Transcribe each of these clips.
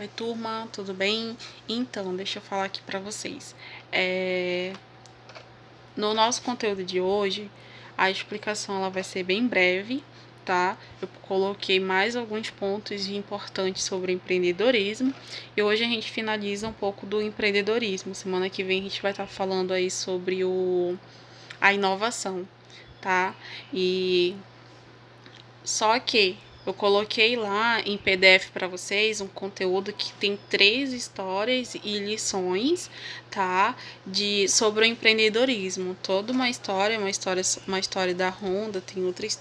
Oi, turma, tudo bem? Então, deixa eu falar aqui para vocês. No nosso conteúdo de hoje, a explicação ela vai ser bem breve, tá? Eu coloquei mais alguns pontos importantes sobre empreendedorismo e hoje a gente finaliza um pouco do empreendedorismo. Semana que vem a gente vai estar falando aí sobre a inovação, tá? E só que eu coloquei lá em PDF para vocês um conteúdo que tem 3 histórias e lições, tá? Sobre o empreendedorismo. Toda uma história da Honda, tem outras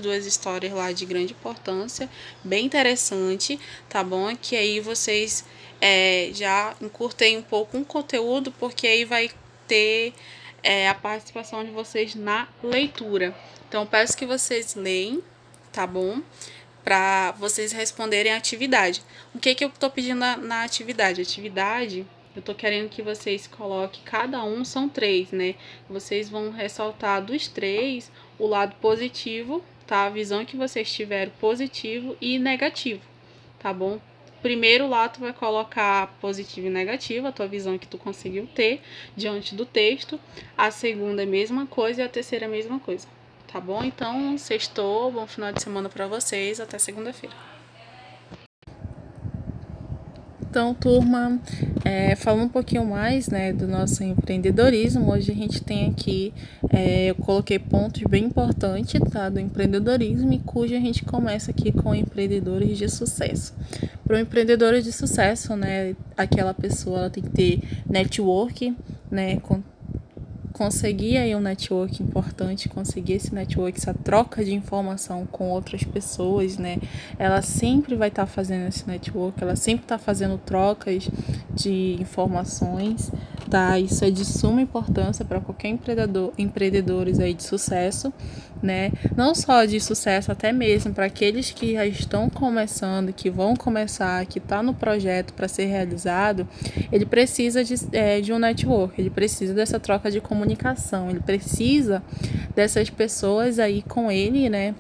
duas histórias lá de grande importância, bem interessante, tá bom? Que aí vocês já encurtei um pouco um conteúdo, porque aí vai ter a participação de vocês na leitura. Então, peço que vocês leem, tá bom? Para vocês responderem a atividade. O que eu tô pedindo na atividade? Eu tô querendo que vocês coloquem, cada um são 3, né? Vocês vão ressaltar dos 3 o lado positivo, tá? A visão que vocês tiveram positivo e negativo, tá bom? Primeiro lá tu vai colocar positivo e negativo, a tua visão que tu conseguiu ter diante do texto. A segunda é a mesma coisa e a terceira é a mesma coisa. Tá bom? Então, sextou, bom final de semana para vocês, até segunda-feira. Então, turma, falando um pouquinho mais, né, do nosso empreendedorismo, hoje a gente tem aqui, eu coloquei pontos bem importantes, tá, do empreendedorismo, e cujo a gente começa aqui com empreendedores de sucesso. Para um empreendedor de sucesso, né, aquela pessoa ela tem que ter network, né, conseguir aí um network importante, conseguir esse network, essa troca de informação com outras pessoas, né? Ela sempre vai estar fazendo esse network, ela sempre está fazendo trocas de informações, tá? Isso é de suma importância para qualquer empreendedores aí de sucesso, né? Não só de sucesso, até mesmo para aqueles que já estão começando, que vão começar, que está no projeto para ser realizado, ele precisa de um network, ele precisa dessa troca de comunicação, ele precisa dessas pessoas aí com ele, né?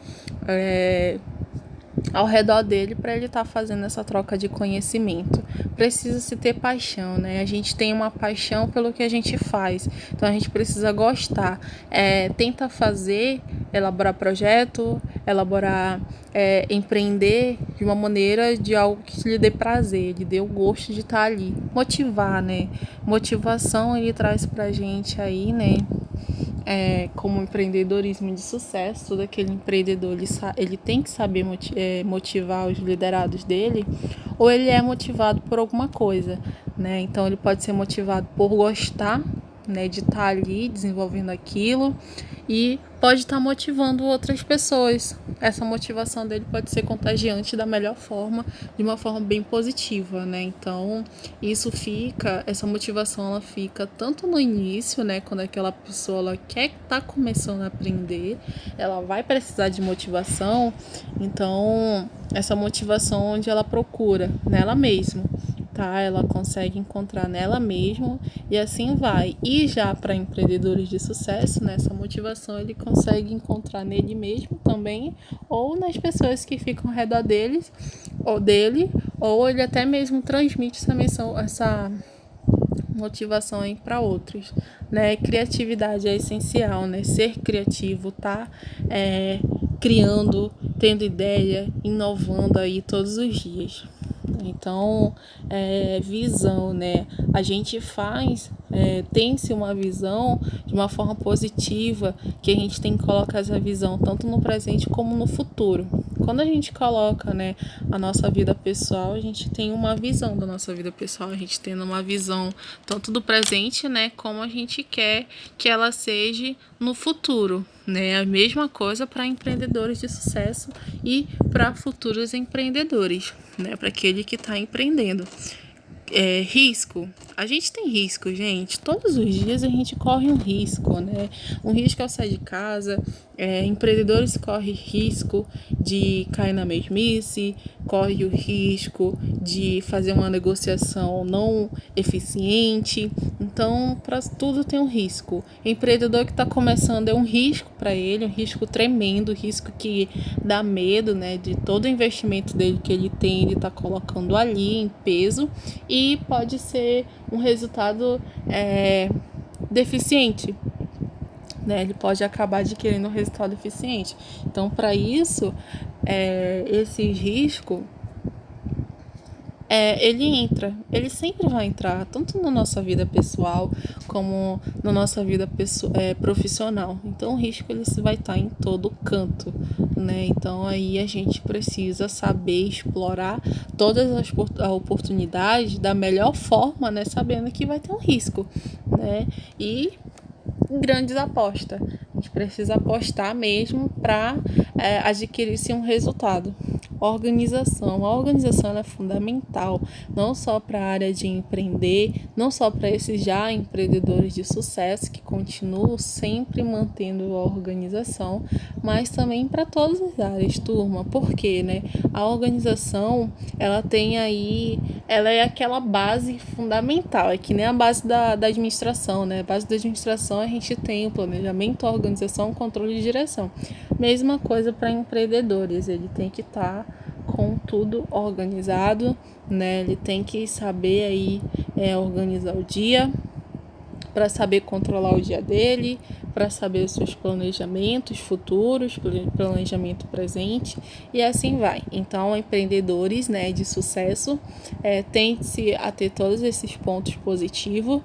Ao redor dele para ele estar fazendo essa troca de conhecimento. Precisa se ter paixão, né? A gente tem uma paixão pelo que a gente faz, então a gente precisa gostar. Tenta fazer, elaborar projeto, empreender de uma maneira de algo que lhe dê prazer, lhe dê o gosto de estar ali. Motivar, né? Motivação ele traz pra gente aí, né? Como empreendedorismo de sucesso, todo aquele empreendedor ele tem que saber motivar os liderados dele, ou ele é motivado por alguma coisa, né? Então ele pode ser motivado por gostar, né, de estar ali desenvolvendo aquilo, e pode estar motivando outras pessoas. Essa motivação dele pode ser contagiante da melhor forma, de uma forma bem positiva, né? Então, essa motivação ela fica tanto no início, né, quando aquela pessoa ela quer estar começando a aprender, ela vai precisar de motivação. Então, essa motivação onde ela procura nela mesma, tá? Ela consegue encontrar nela mesma e assim vai. E já para empreendedores de sucesso, né, essa motivação ele consegue encontrar nele mesmo também, ou nas pessoas que ficam ao redor deles, ou dele, ou ele até mesmo transmite essa motivação aí para outros, né? Criatividade é essencial, né? Ser criativo, tá? Criando, tendo ideia, inovando aí todos os dias. Então, visão, né? A gente tem-se uma visão de uma forma positiva, que a gente tem que colocar essa visão tanto no presente como no futuro. Quando a gente coloca, né, a nossa vida pessoal, a gente tem uma visão da nossa vida pessoal, a gente tem uma visão tanto do presente, né, como a gente quer que ela seja no futuro, né? A mesma coisa para empreendedores de sucesso e para futuros empreendedores, né? Para aquele que está empreendendo. Risco. A gente tem risco, gente. Todos os dias a gente corre um risco, né? Um risco ao sair de casa, Empreendedores correm risco de cair na mesmice, corre o risco de fazer uma negociação não eficiente. Então, para tudo tem um risco. O empreendedor que está começando é um risco para ele, um risco tremendo, um risco que dá medo, né, de todo o investimento dele que ele tem, ele está colocando ali em peso, e pode ser um resultado deficiente, né? Ele pode acabar adquirindo um resultado eficiente. Então, para isso, esse risco, ele sempre vai entrar, tanto na nossa vida pessoal como na nossa vida profissional. Então, o risco ele vai estar em todo canto, né? Então, aí a gente precisa saber explorar todas as oportunidades da melhor forma, né? Sabendo que vai ter um risco, né? E grandes apostas. A gente precisa apostar mesmo para adquirir-se um resultado. Organização. A organização é fundamental, não só para a área de empreender, não só para esses já empreendedores de sucesso que continuam sempre mantendo a organização, mas também para todas as áreas, turma. Por quê, né? A organização, ela é aquela base fundamental, é que nem a base da administração, né? A base da administração a gente tem o planejamento, a organização, o controle de direção. Mesma coisa para empreendedores, ele tem que estar com tudo organizado, né? Ele tem que saber aí organizar o dia, para saber controlar o dia dele, para saber os seus planejamentos futuros, planejamento presente, e assim vai. Então, empreendedores, né, de sucesso, tente-se a ter todos esses pontos positivos,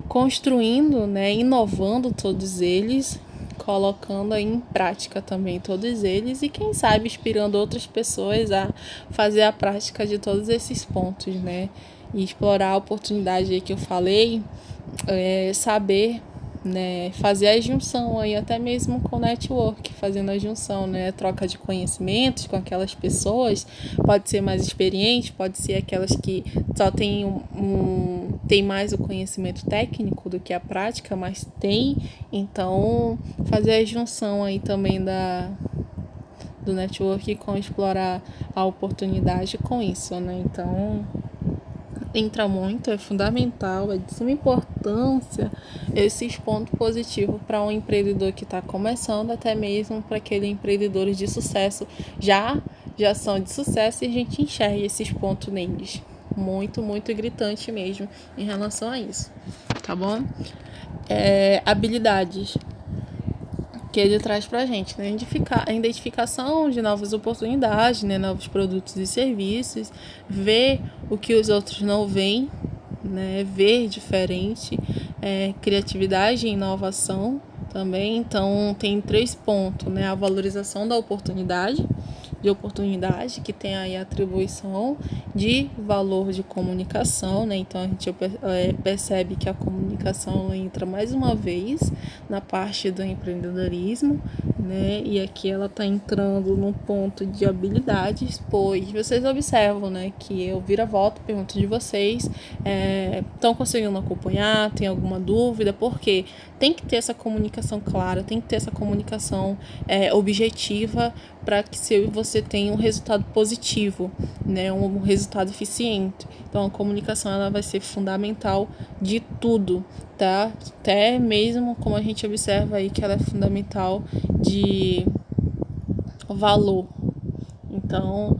construindo, né, inovando todos eles, colocando em prática também todos eles, e quem sabe inspirando outras pessoas a fazer a prática de todos esses pontos, né? E explorar a oportunidade aí que eu falei, saber, né, fazer a junção aí até mesmo com o network, fazendo a junção, né, troca de conhecimentos com aquelas pessoas, pode ser mais experiente, pode ser aquelas que só tem mais o conhecimento técnico do que a prática, mas então fazer a junção aí também do network com explorar a oportunidade com isso, né? Então entra muito, é fundamental, é de suma importância esses pontos positivos para um empreendedor que está começando, até mesmo para aquele empreendedores de sucesso, já são de sucesso, e a gente enxerga esses pontos neles, muito, muito gritante mesmo em relação a isso, tá bom? Habilidades que ele traz para a gente, né? A identificação de novas oportunidades, né? Novos produtos e serviços, ver o que os outros não veem, né? Ver diferente, criatividade e inovação também. Então, tem 3 pontos, né? A valorização da oportunidade, que tem aí a atribuição de valor de comunicação, né? Então a gente percebe que a comunicação entra mais uma vez na parte do empreendedorismo, né? E aqui ela está entrando no ponto de habilidades, pois vocês observam, né, que eu vira-volta, pergunto de vocês, estão conseguindo acompanhar, tem alguma dúvida? Porque tem que ter essa comunicação clara, tem que ter essa comunicação objetiva, para que você tenha um resultado positivo, né, um resultado eficiente. Então a comunicação ela vai ser fundamental de tudo, tá? Até mesmo como a gente observa aí que ela é fundamental de valor. Então,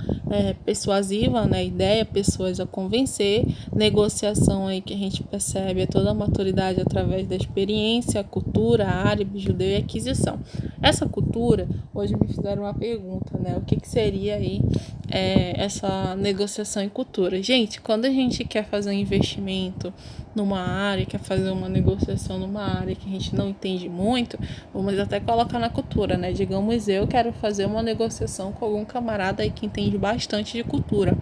persuasiva, né, ideia, pessoas a convencer, negociação aí que a gente percebe toda a maturidade através da experiência, cultura, árabe, judeu e aquisição. Essa cultura, hoje me fizeram uma pergunta, né, o que seria aí essa negociação em cultura? Gente, quando a gente quer fazer um investimento numa área, quer fazer uma negociação numa área que a gente não entende muito, vamos até colocar na cultura, né? Digamos, eu quero fazer uma negociação com algum camarada aí que entende bastante de cultura,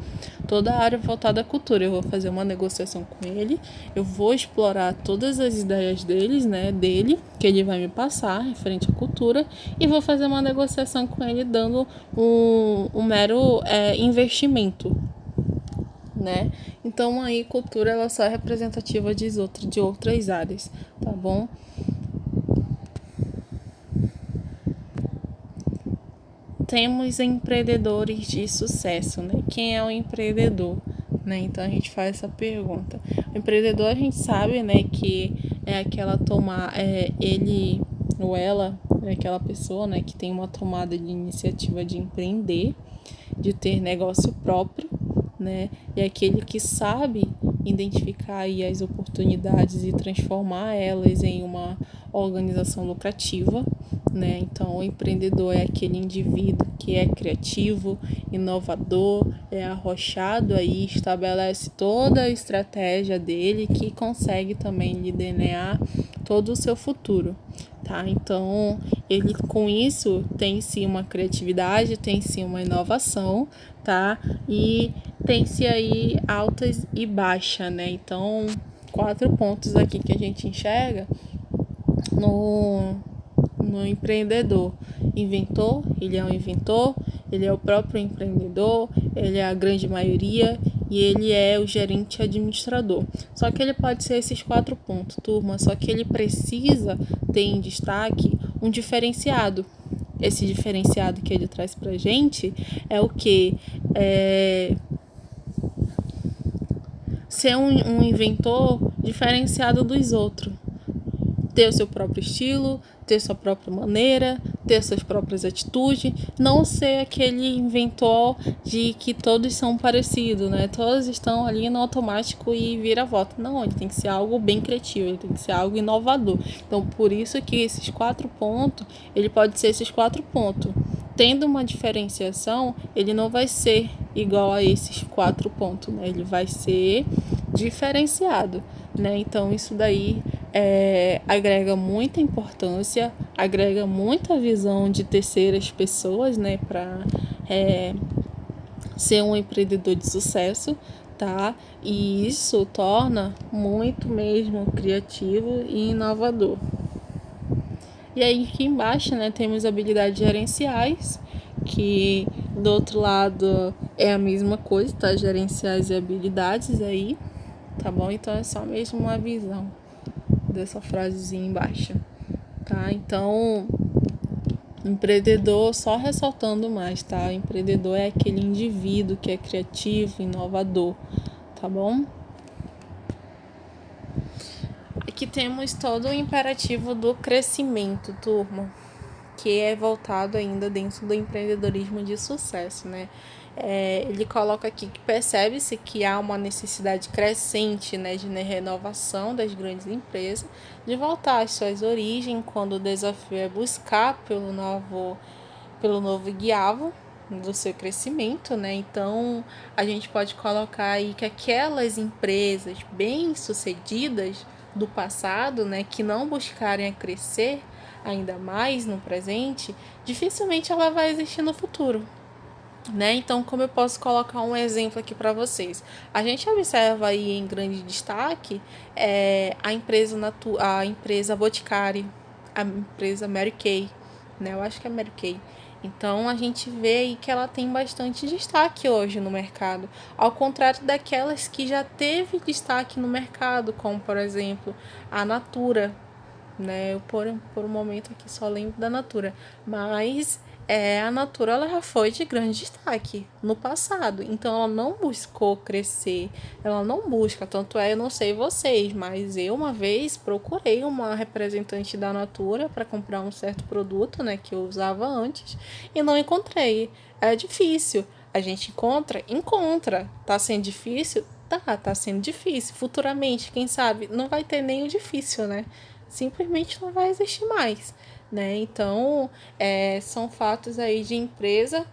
toda a área voltada à cultura. Eu vou fazer uma negociação com ele, eu vou explorar todas as ideias dele, que ele vai me passar referente à cultura, e vou fazer uma negociação com ele dando um mero investimento, né? Então aí cultura ela só é representativa de outras áreas, tá bom? temos empreendedores de sucesso, né? Quem é o empreendedor? Né? Então a gente faz essa pergunta. O empreendedor, a gente sabe, né, que é aquela ele ou ela é aquela pessoa, né, que tem uma tomada de iniciativa de empreender, de ter negócio próprio, né? É aquele que sabe identificar aí as oportunidades e transformar elas em uma organização lucrativa, né? Então, o empreendedor é aquele indivíduo que é criativo, inovador, é arrojado aí, estabelece toda a estratégia dele, que consegue também lhe delinear todo o seu futuro, tá? Então, ele com isso tem sim uma criatividade, tem sim uma inovação, tá? E tem-se aí altas e baixas, né? Então, 4 pontos aqui que a gente enxerga no empreendedor. Inventor, ele é um inventor, ele é o próprio empreendedor, ele é a grande maioria e ele é o gerente administrador. Só que ele pode ser esses 4 pontos, turma, só que ele precisa ter em destaque um diferenciado. Esse diferenciado que ele traz pra gente é o que? Ser um inventor diferenciado dos outros. Ter o seu próprio estilo, ter sua própria maneira, ter suas próprias atitudes, não ser aquele inventor de que todos são parecidos, né? Todos estão ali no automático e vira voto. Não, ele tem que ser algo bem criativo, ele tem que ser algo inovador. Então, por isso que esses 4 pontos, ele pode ser esses 4 pontos. Tendo uma diferenciação, ele não vai ser igual a esses 4 pontos, né? Ele vai ser diferenciado, né? Então, isso daí agrega muita importância, agrega muita visão de terceiras pessoas, né, para ser um empreendedor de sucesso, tá? E isso torna muito mesmo criativo e inovador. E aí aqui embaixo, né, temos habilidades gerenciais, que do outro lado é a mesma coisa, tá? Gerenciais e habilidades aí, tá bom? Então é só mesmo uma visão dessa frasezinha embaixo, tá? Então, empreendedor, só ressaltando mais, tá? Empreendedor é aquele indivíduo que é criativo, inovador, tá bom? Aqui temos todo o imperativo do crescimento, turma, que é voltado ainda dentro do empreendedorismo de sucesso, né? Ele coloca aqui que percebe-se que há uma necessidade crescente, né, de renovação das grandes empresas, de voltar às suas origens, quando o desafio é buscar pelo novo guiavo do seu crescimento, né? Então, a gente pode colocar aí que aquelas empresas bem-sucedidas do passado, né, que não buscarem a crescer ainda mais no presente, dificilmente ela vai existir no futuro, né? Então, como eu posso colocar um exemplo aqui para vocês? A gente observa aí em grande destaque a empresa Boticário, a empresa Mary Kay, né? Eu acho que é Mary Kay. Então, a gente vê aí que ela tem bastante destaque hoje no mercado, ao contrário daquelas que já teve destaque no mercado, como, por exemplo, a Natura, né? Eu por um momento aqui só lembro da Natura, mas a Natura ela já foi de grande destaque no passado, então ela não buscou crescer, ela não busca, tanto eu não sei vocês, mas eu uma vez procurei uma representante da Natura para comprar um certo produto, né, que eu usava antes, e não encontrei. É difícil. A gente encontra. Tá sendo difícil? Tá sendo difícil. Futuramente, quem sabe, não vai ter nem o difícil, né? Simplesmente não vai existir mais, né? Então, são fatos aí de empresa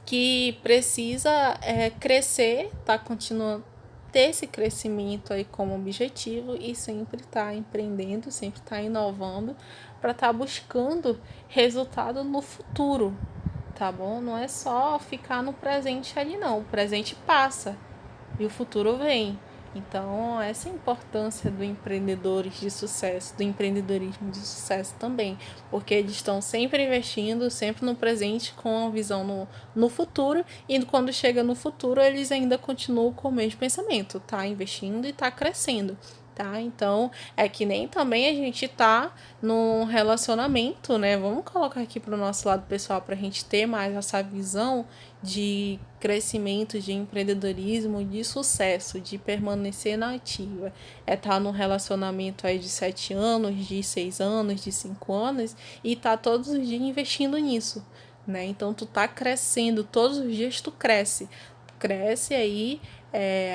que precisa crescer, tá continuando ter esse crescimento aí como objetivo e sempre tá empreendendo, sempre tá inovando para estar buscando resultado no futuro, tá bom? Não é só ficar no presente ali não, o presente passa e o futuro vem. Então, essa é a importância do empreendedores de sucesso, do empreendedorismo de sucesso também, porque eles estão sempre investindo, sempre no presente, com a visão no futuro, e quando chega no futuro, eles ainda continuam com o mesmo pensamento, tá investindo e tá crescendo, tá? Então, é que nem também a gente tá num relacionamento, né? Vamos colocar aqui pro nosso lado pessoal pra gente ter mais essa visão de crescimento, de empreendedorismo, de sucesso, de permanecer na ativa. É estar num relacionamento aí de 7 anos, de 6 anos, de 5 anos e tá todos os dias investindo nisso, né? Então, tu tá crescendo, todos os dias tu cresce aí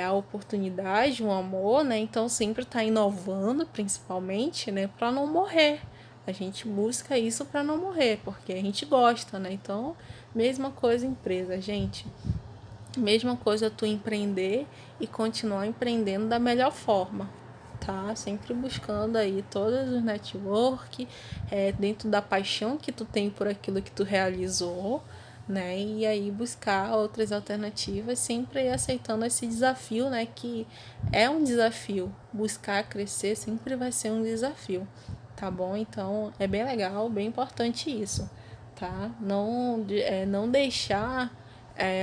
a oportunidade, o amor, né? Então sempre tá inovando, principalmente, né? Para não morrer. A gente busca isso para não morrer, porque a gente gosta, né? Então, mesma coisa empresa, gente. Mesma coisa tu empreender e continuar empreendendo da melhor forma, tá? Sempre buscando aí todos os network, dentro da paixão que tu tem por aquilo que tu realizou, né? E aí buscar outras alternativas, sempre aceitando esse desafio, né? Que é um desafio. Buscar crescer sempre vai ser um desafio, tá bom? Então é bem legal, bem importante isso, tá? Não deixar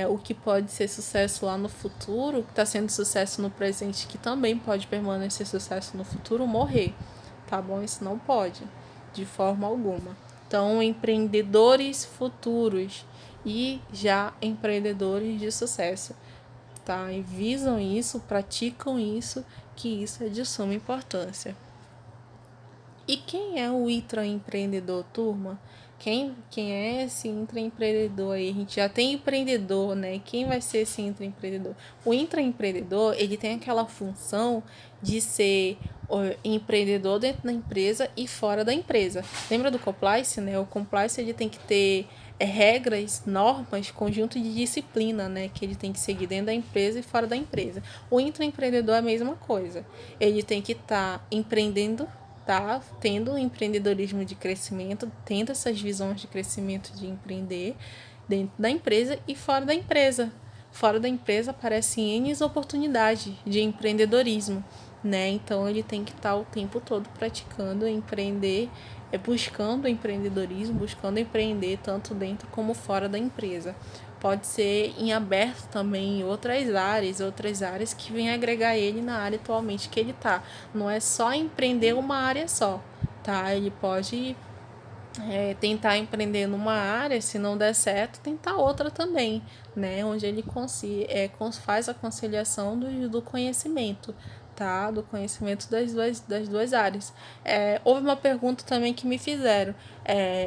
o que pode ser sucesso lá no futuro, que está sendo sucesso no presente, que também pode permanecer sucesso no futuro, morrer, tá bom? Isso não pode, de forma alguma. Então, empreendedores futuros e já empreendedores de sucesso, tá? E visam isso, praticam isso, que isso é de suma importância. E quem é o intraempreendedor, turma? Quem é esse intraempreendedor aí? A gente já tem empreendedor, né? Quem vai ser esse intraempreendedor? O intraempreendedor, ele tem aquela função de ser empreendedor dentro da empresa e fora da empresa. Lembra do compliance, né? O compliance, ele tem que ter regras, normas, conjunto de disciplina, né? Que ele tem que seguir dentro da empresa e fora da empresa. O intraempreendedor é a mesma coisa. Ele tem que estar empreendendo, tá tendo um empreendedorismo de crescimento, tendo essas visões de crescimento de empreender dentro da empresa e fora da empresa. Fora da empresa aparecem N oportunidades de empreendedorismo, né? Então ele tem que estar o tempo todo praticando empreender, buscando empreendedorismo, buscando empreender tanto dentro como fora da empresa. Pode ser em aberto também em outras áreas que vêm agregar ele na área atualmente que ele está. Não é só empreender uma área só, tá? Ele pode tentar empreender numa área, se não der certo, tentar outra também, né? Onde ele faz a conciliação do conhecimento, tá? Do conhecimento das duas áreas. Houve uma pergunta também que me fizeram.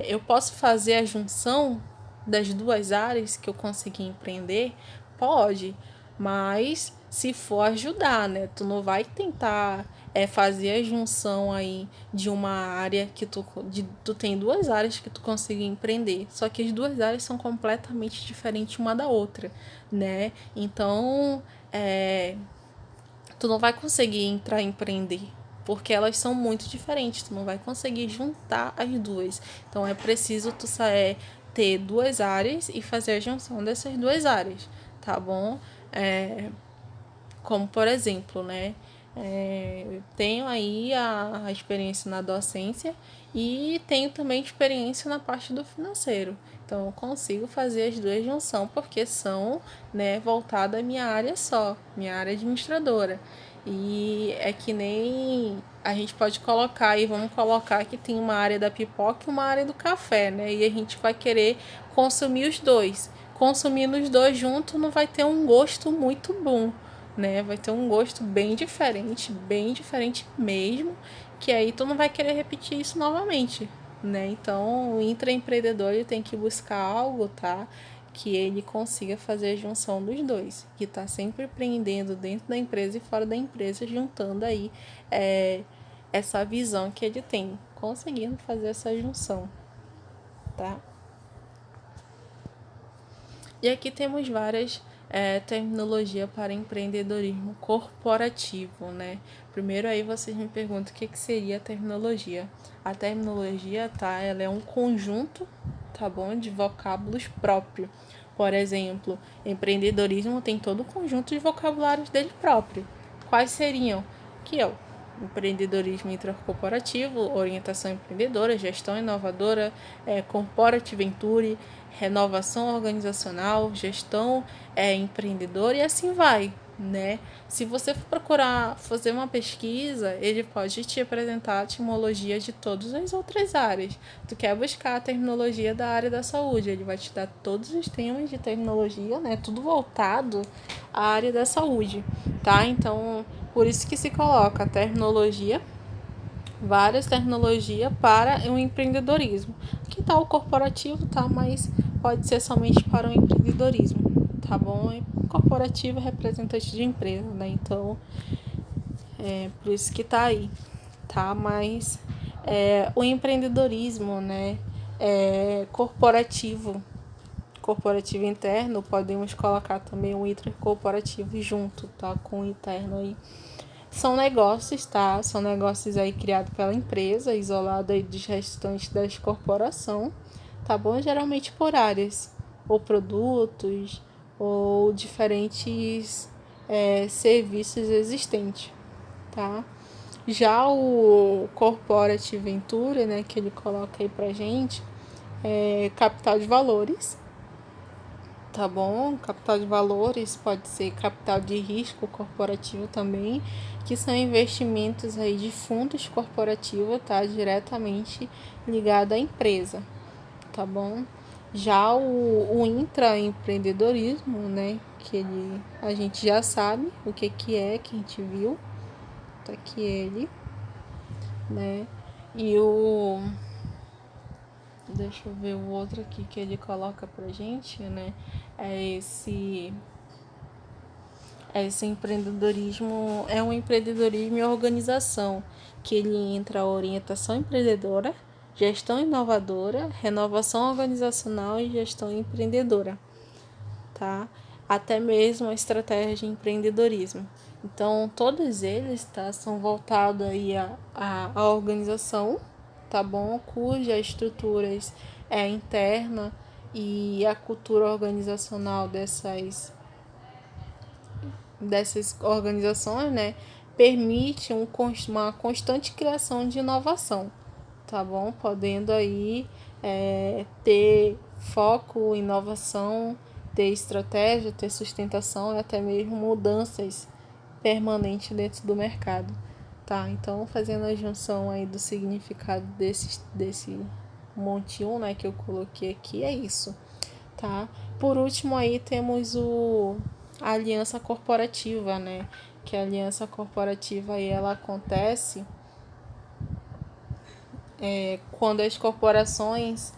Eu posso fazer a junção das duas áreas que eu consegui empreender? Pode, mas se for ajudar, né? Tu não vai tentar fazer a junção aí de uma área que tu tem duas áreas que tu consiga empreender, só que as duas áreas são completamente diferentes uma da outra, né? Então, tu não vai conseguir entrar e empreender, porque elas são muito diferentes, tu não vai conseguir juntar as duas. Então, é preciso tu ter duas áreas e fazer a junção dessas duas áreas, tá bom? Como, por exemplo, né? Tenho aí a experiência na docência e tenho também experiência na parte do financeiro. Então, eu consigo fazer as duas junções porque são, né, voltadas à minha área só, minha área administradora. E é que nem a gente pode colocar aí, vamos colocar que tem uma área da pipoca e uma área do café, né? E a gente vai querer consumir os dois. Consumindo os dois juntos não vai ter um gosto muito bom, né? Vai ter um gosto bem diferente mesmo, que aí tu não vai querer repetir isso novamente, né? Então, o intraempreendedor ele tem que buscar algo, tá? Que ele consiga fazer a junção dos dois, que tá sempre empreendendo dentro da empresa e fora da empresa, juntando aí essa visão que ele tem, conseguindo fazer essa junção, tá? E aqui temos várias terminologia para empreendedorismo corporativo, né? Primeiro aí vocês me perguntam o que seria a terminologia. A terminologia, tá? Ela é um conjunto, tá bom? De vocábulos próprio. Por exemplo, empreendedorismo tem todo um conjunto de vocabulários dele próprio. Quais seriam? Que é o empreendedorismo intracorporativo, orientação empreendedora, gestão inovadora, corporate venture, renovação organizacional, gestão empreendedora e assim vai, né? Se você for procurar fazer uma pesquisa, ele pode te apresentar a etimologia de todas as outras áreas. Tu quer buscar a terminologia da área da saúde, ele vai te dar todos os temas de terminologia, né? Tudo voltado à área da saúde, tá? Então, por isso que se coloca a terminologia, várias terminologias para o empreendedorismo. Aqui tá o corporativo, tá? Mas pode ser somente para o empreendedorismo, tá bom? Corporativo é representante de empresa, né? Então, por isso que tá aí, tá? Mas o empreendedorismo, né? Corporativo interno, podemos colocar também o intercorporativo junto, tá? Com o interno aí. São negócios, tá? São negócios aí criados pela empresa, isolado aí dos restantes das corporações, tá bom? Geralmente por áreas, ou produtos, ou diferentes serviços existentes, tá? Já o Corporate Venture, né, que ele coloca aí pra gente, é capital de valores, tá bom? Capital de valores pode ser capital de risco corporativo também, que são investimentos aí de fundos corporativos, tá? Diretamente ligado à empresa, tá bom? Já o intraempreendedorismo, né? Que a gente já sabe o que é, que a gente viu, tá aqui ele, né? E deixa eu ver o outro aqui que ele coloca pra gente, né? Esse empreendedorismo é um empreendedorismo e organização, que ele entra a orientação empreendedora, gestão inovadora, renovação organizacional e gestão empreendedora, tá? Até mesmo a estratégia de empreendedorismo. Então, todos eles, tá, são voltados aí à organização, tá bom? Cuja estruturas é interna e a cultura organizacional dessas organizações, né, permite uma constante criação de inovação, tá bom? Podendo aí ter foco, inovação, ter estratégia, ter sustentação e até mesmo mudanças permanentes dentro do mercado, tá? Então, fazendo a junção aí do significado desse montinho, né, que eu coloquei aqui, é isso, tá? Por último aí temos a aliança corporativa, né? Que a aliança corporativa aí ela acontece quando as corporações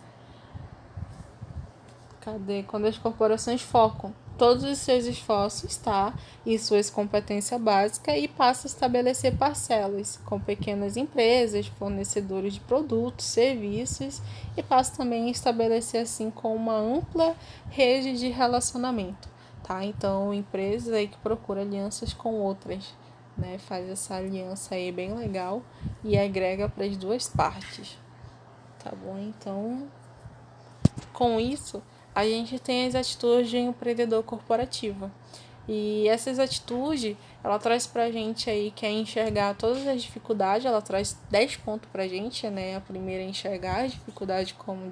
quando as corporações focam todos os seus esforços, tá? E suas competências básicas e passa a estabelecer parcelas com pequenas empresas, fornecedores de produtos, serviços e passa também a estabelecer assim com uma ampla rede de relacionamento, tá? Então, empresas aí que procuram alianças com outras, né? Faz essa aliança aí bem legal e agrega para as duas partes, tá bom? Então, com isso, a gente tem as atitudes de empreendedor corporativo. E essas atitudes, ela traz pra gente aí que é enxergar todas as dificuldades, ela traz 10 pontos pra gente, né? A primeira é enxergar as dificuldades como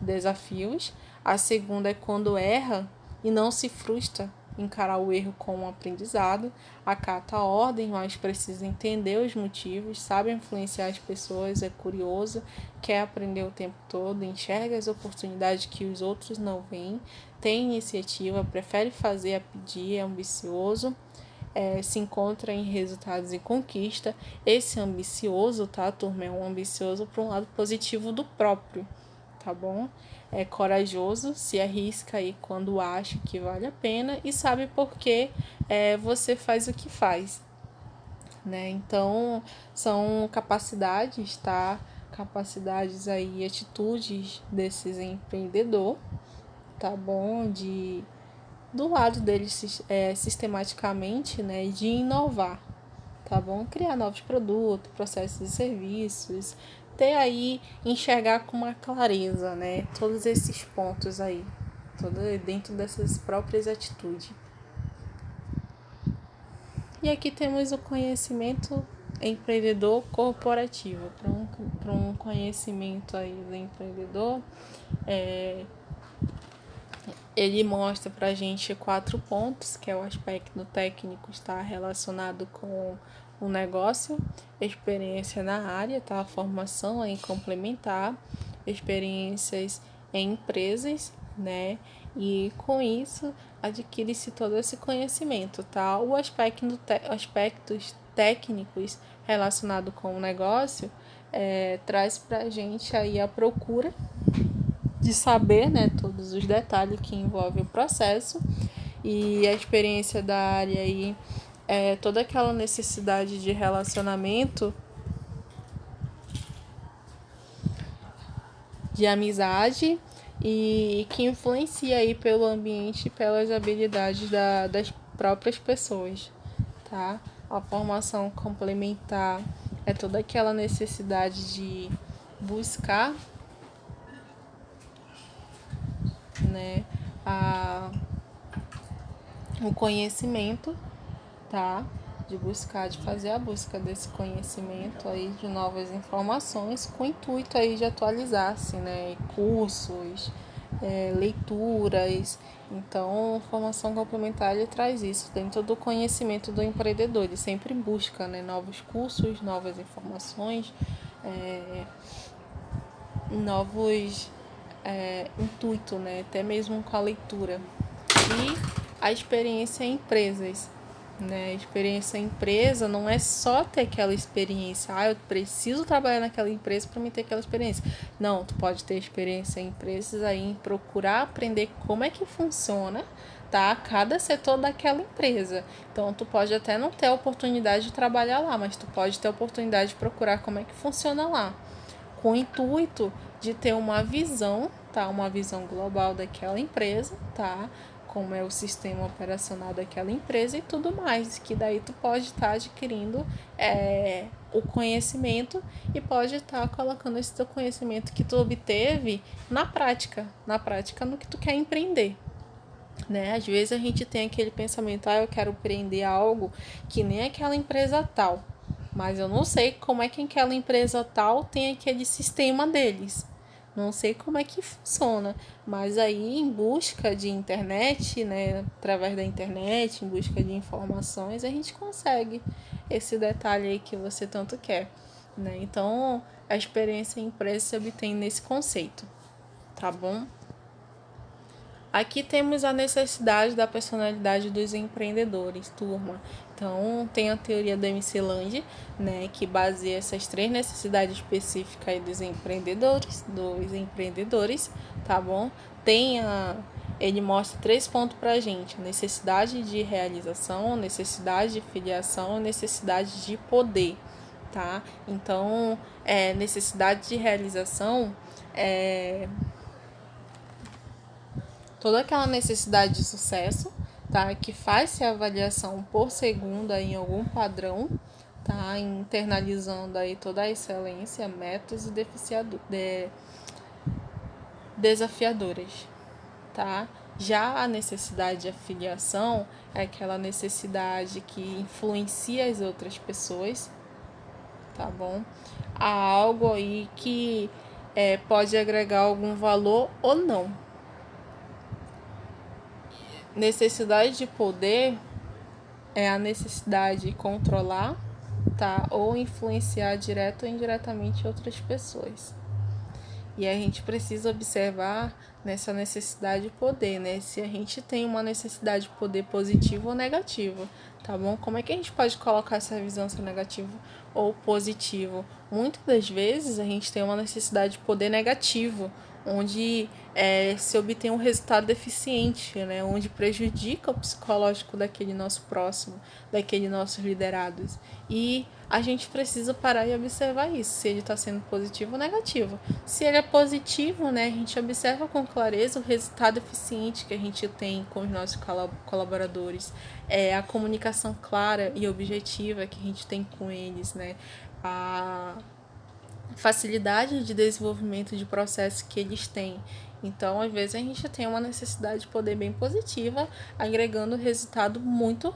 desafios. A segunda é quando erra e não se frustra, encarar o erro como um aprendizado, acata a ordem, mas precisa entender os motivos, sabe influenciar as pessoas, é curioso, quer aprender o tempo todo, enxerga as oportunidades que os outros não veem, tem iniciativa, prefere fazer a pedir, é ambicioso, se encontra em resultados e conquista. Esse ambicioso, tá, turma? É um ambicioso para um lado positivo do próprio, tá bom? É corajoso, se arrisca aí quando acha que vale a pena e sabe por que você faz o que faz, né? Então, são capacidades, tá? Capacidades aí, atitudes desses empreendedor, tá bom? Do lado deles sistematicamente, né? De inovar, tá bom? Criar novos produtos, processos e serviços, ter aí, enxergar com uma clareza, né? Todos esses pontos aí, todo dentro dessas próprias atitudes. E aqui temos o conhecimento empreendedor corporativo. Para um conhecimento aí do empreendedor, Ele mostra para a gente 4 pontos, que é o aspecto técnico está relacionado com o negócio, experiência na área, tá? A formação em complementar, experiências em empresas, né? E com isso adquire-se todo esse conhecimento, tá? O aspectos técnicos relacionado com o negócio traz para a gente aí a procura de saber, né, todos os detalhes que envolvem o processo, e a experiência da área aí toda aquela necessidade de relacionamento, de amizade, e que influencia aí pelo ambiente e pelas habilidades das próprias pessoas, tá? A formação complementar é toda aquela necessidade de buscar, né, o conhecimento, tá? De fazer a busca desse conhecimento aí, de novas informações, com o intuito aí de atualizar-se, né? Cursos, leituras. Então, formação complementar ele traz isso dentro do conhecimento do empreendedor. Ele sempre busca, né, novos cursos, novas informações, novos intuito, né? Até mesmo com a leitura. E a experiência em empresas, né? Experiência em empresa não é só ter aquela experiência. Eu preciso trabalhar naquela empresa para me ter aquela experiência. Não, tu pode ter experiência em empresas aí em procurar aprender como é que funciona, tá? Cada setor daquela empresa. Então, tu pode até não ter a oportunidade de trabalhar lá, mas tu pode ter a oportunidade de procurar como é que funciona lá, com o intuito de ter uma visão, tá? Uma visão global daquela empresa, tá? Como é o sistema operacional daquela empresa e tudo mais, que daí tu pode estar adquirindo o conhecimento e pode estar colocando esse teu conhecimento que tu obteve na prática no que tu quer empreender, né? Às vezes a gente tem aquele pensamento, eu quero empreender algo que nem aquela empresa tal, mas eu não sei como é que aquela empresa tal tem aquele sistema deles. Não sei como é que funciona, mas aí em busca de internet, né, através da internet, em busca de informações, a gente consegue esse detalhe aí que você tanto quer, né? Então, a experiência em empresa se obtém nesse conceito, tá bom? Aqui temos a necessidade da personalidade dos empreendedores, turma. Então, tem a teoria do MC Land, né, que baseia essas 3 necessidades específicas aí dos empreendedores, tá bom? Ele mostra 3 pontos pra gente: necessidade de realização, necessidade de filiação e necessidade de poder, tá? Então, necessidade de realização toda aquela necessidade de sucesso, tá? Que faz-se a avaliação por segundo aí em algum padrão, tá? Internalizando aí toda a excelência, metas e desafiadoras, tá? Já a necessidade de afiliação é aquela necessidade que influencia as outras pessoas, tá bom? Há algo aí que pode agregar algum valor ou não. Necessidade de poder é a necessidade de controlar, tá? Ou influenciar direto ou indiretamente outras pessoas. E a gente precisa observar nessa necessidade de poder, né? Se a gente tem uma necessidade de poder positivo ou negativo, tá bom? Como é que a gente pode colocar essa visão se é negativo ou positivo? Muitas das vezes a gente tem uma necessidade de poder negativo, onde se obtém um resultado deficiente, né? Onde prejudica o psicológico daquele nosso próximo, daquele nossos liderados. E a gente precisa parar e observar isso, se ele está sendo positivo ou negativo. Se ele é positivo, né, a gente observa com clareza o resultado eficiente que a gente tem com os nossos colaboradores, a comunicação clara e objetiva que a gente tem com eles, né, a facilidade de desenvolvimento de processos que eles têm. Então, às vezes, a gente tem uma necessidade de poder bem positiva, agregando resultado muito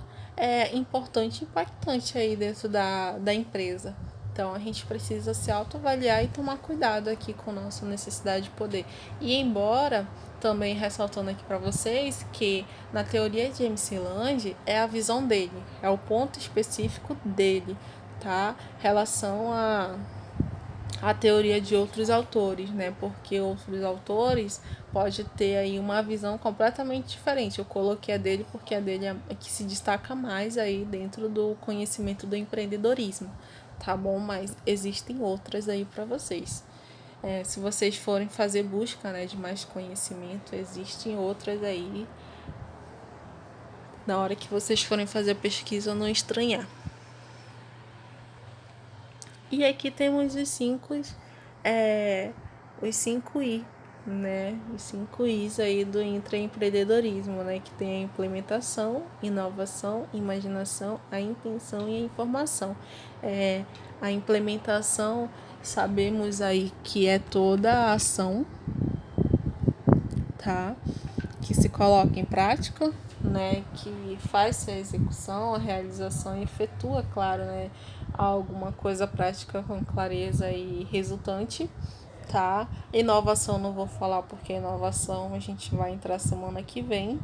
importante e impactante aí dentro da empresa. Então, a gente precisa se autoavaliar e tomar cuidado aqui com a nossa necessidade de poder. E embora também ressaltando aqui para vocês que na teoria de MC Land é a visão dele, é o ponto específico dele, tá? Relação a teoria de outros autores, né? Porque outros autores pode ter aí uma visão completamente diferente. Eu coloquei a dele porque a dele é que se destaca mais aí dentro do conhecimento do empreendedorismo, tá bom? Mas existem outras aí para vocês. Se vocês forem fazer busca, né, de mais conhecimento, existem outras aí na hora que vocês forem fazer a pesquisa, não estranhar. E aqui temos os 5 I, né? Os 5 Is aí do intraempreendedorismo, né? Que tem a implementação, inovação, imaginação, a intenção e a informação. A implementação, sabemos aí que é toda a ação, tá? Que se coloca em prática, né? Que faz a execução, a realização e efetua, claro, né? Alguma coisa prática com clareza e resultante, tá? Inovação não vou falar porque inovação a gente vai entrar semana que vem,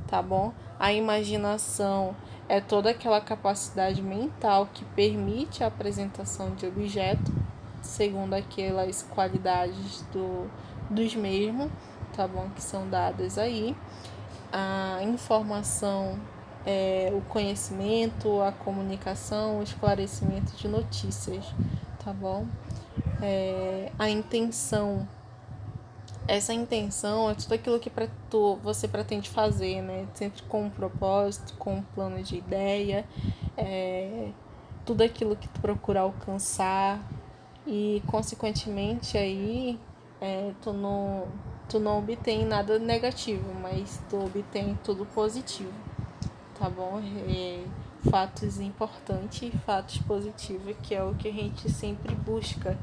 tá bom? A imaginação é toda aquela capacidade mental que permite a apresentação de objeto segundo aquelas qualidades dos mesmos, tá bom? Que são dadas aí. A informação o conhecimento, a comunicação, o esclarecimento de notícias, tá bom? A intenção. Essa intenção é tudo aquilo que você pretende fazer, né? Sempre com um propósito, com um plano de ideia, tudo aquilo que tu procura alcançar e, consequentemente, aí tu não obtém nada negativo, mas tu obtém tudo positivo, tá bom? Fatos importantes e fatos positivos, que é o que a gente sempre busca,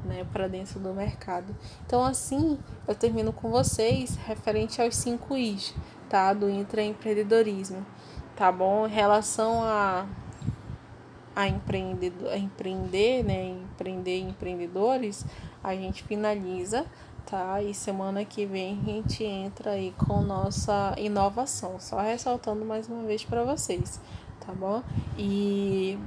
né, para dentro do mercado. Então, assim, eu termino com vocês referente aos 5 Is, tá? Do intraempreendedorismo, tá bom? Em relação a empreender, né? Empreender empreendedores, a gente finaliza, tá? E semana que vem a gente entra aí com nossa inovação. Só ressaltando mais uma vez para vocês, tá bom? E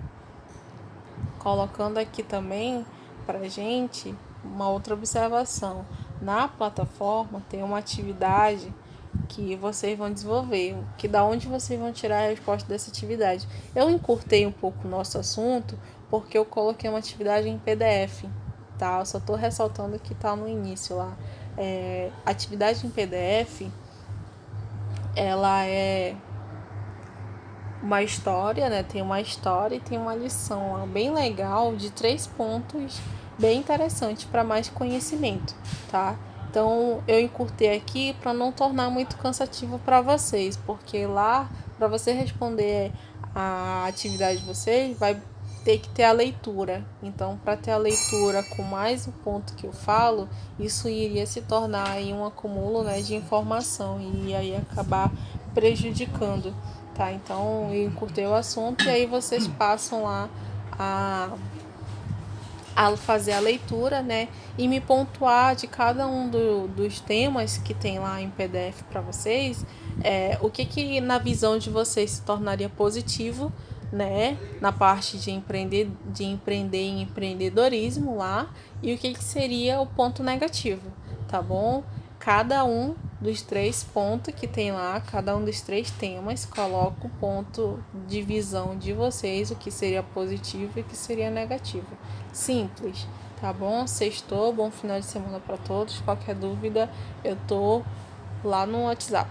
colocando aqui também pra gente uma outra observação. Na plataforma tem uma atividade que vocês vão desenvolver, que da onde vocês vão tirar a resposta dessa atividade. Eu encurtei um pouco o nosso assunto porque eu coloquei uma atividade em PDF, tá? Eu só tô ressaltando que tá no início lá. Atividade em PDF, ela é uma história, né? Tem uma história e tem uma lição bem legal de 3 pontos, bem interessante para mais conhecimento, tá? Então eu encurtei aqui para não tornar muito cansativo para vocês, porque lá para você responder a atividade de vocês vai ter que ter a leitura. Então, para ter a leitura com mais um ponto que eu falo, isso iria se tornar aí um acúmulo, né, de informação e aí acabar prejudicando. Tá, então eu encurtei o assunto e aí vocês passam lá a fazer a leitura, né? E me pontuar de cada um dos temas que tem lá em PDF para vocês, o que na visão de vocês se tornaria positivo, né? Na parte de empreender em empreendedorismo lá, e o que seria o ponto negativo, tá bom? Cada um dos 3 pontos que tem lá, cada um dos 3 temas, coloca o ponto de visão de vocês, o que seria positivo e o que seria negativo. Simples, tá bom? Sextou, bom final de semana para todos. Qualquer dúvida, eu tô lá no WhatsApp.